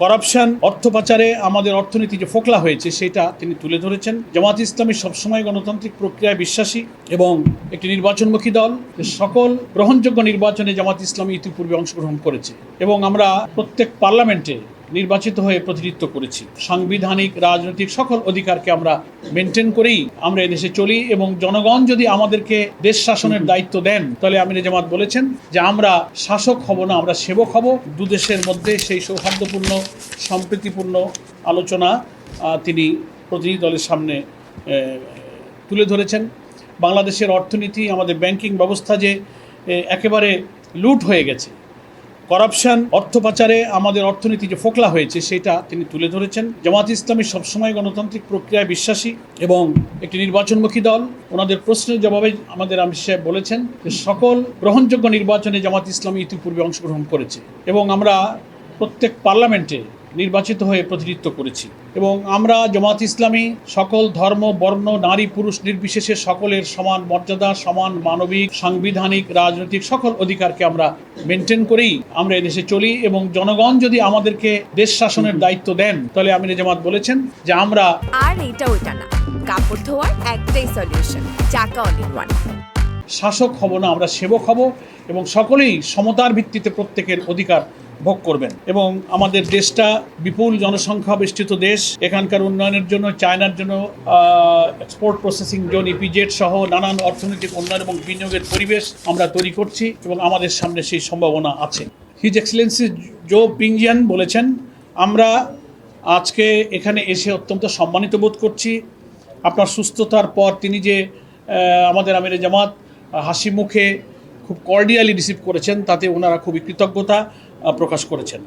Corruption, অর্থ পাচারে আমাদের অর্থনীতি যে ফোকলা হয়েছে সেটা তিনি তুলে ধরেছেন। জামাত ইসলামী সবসময় গণতান্ত্রিক প্রক্রিয়ায় বিশ্বাসী এবং একটি নির্বাচনমুখী দল। সকল গ্রহণযোগ্য নির্বাচনে জামাত ইসলামী ইতিপূর্বে অংশগ্রহণ করেছে এবং আমরা প্রত্যেক পার্লামেন্টে নির্বাচিত হয়ে প্রতিনিধিত্ব করেছি। সাংবিধানিক রাজনৈতিক সকল অধিকারকে আমরা মেনটেন করেই আমরা এদেশে চলি এবং জনগণ যদি আমাদেরকে দেশ শাসনের দায়িত্ব দেন তাহলে আমিরে জামাত বলেছেন যে আমরা শাসক হব না, আমরা সেবক হব। দুদেশের মধ্যে সেই সৌহার্দ্যপূর্ণ সম্প্রীতিপূর্ণ আলোচনা তিনি প্রতিনিধি দলের সামনে তুলে ধরেছেন। বাংলাদেশের অর্থনীতি, আমাদের ব্যাংকিং ব্যবস্থা যে একেবারে লুট হয়ে গেছে, করাপশন, অর্থ পাচারে আমাদের অর্থনীতি যে ফোকলা হয়েছে সেটা তিনি তুলে ধরেছেন। জামাত ইসলামী সবসময় গণতান্ত্রিক প্রক্রিয়ায় বিশ্বাসী এবং একটি নির্বাচনমুখী দল। ওনাদের প্রশ্নের জবাবে আমাদের আমির সাহেব বলেছেন যে সকল গ্রহণযোগ্য নির্বাচনে জামাত ইসলামী ইতিপূর্বে অংশগ্রহণ করেছে এবং আমরা প্রত্যেক পার্লামেন্টে নির্বাচিত হয়ে প্রতিনিধিত্ব করেছি এবং আমরা জামাত ইসলামী সকল ধর্ম, বর্ণ, নারী, পুরুষ নির্বিশেষে সকলের সমান মর্যাদা, সমান মানবিক, সাংবিধানিক, রাজনৈতিক সকল অধিকারকে আমরা মেনটেন করেই আমরা এদেশে চলি এবং জনগণ যদি আমাদেরকে দেশ শাসনের দায়িত্ব দেন তাহলে আমিরে জামাত বলেছেন যে আমরা আর এটা ওইটা না, কাপড় ধোয়ার একটাই সলিউশন, চাকা অল ইন ওয়ান। শাসক হব না, আমরা সেবক হব এবং সকলেই সমতার ভিত্তিতে প্রত্যেকের অধিকার ভোগ করবেন। এবং আমাদের দেশটা বিপুল জনসংখ্যা বেষ্টিত দেশ। এখানকার উন্নয়নের জন্য চায়নার জন্য এক্সপোর্ট প্রসেসিং জোন, ইপিজেড সহ নানান অর্থনৈতিক উন্নয়ন এবং বিনিয়োগের পরিবেশ আমরা তৈরি করছি এবং আমাদের সামনে সেই সম্ভাবনা আছে। হিজ এক্সেলেন্সি জো পিংজিয়ান বলেছেন, আমরা আজকে এখানে এসে অত্যন্ত সম্মানিত বোধ করছি। আপনার সুস্থতার পর তিনি যে আমাদের আমিরে জামাত হাসি মুখে খুব কর্ডিয়ালি রিসিভ করেছেন তাতে ওনারা খুবই কৃতজ্ঞতা প্রকাশ করেছেন।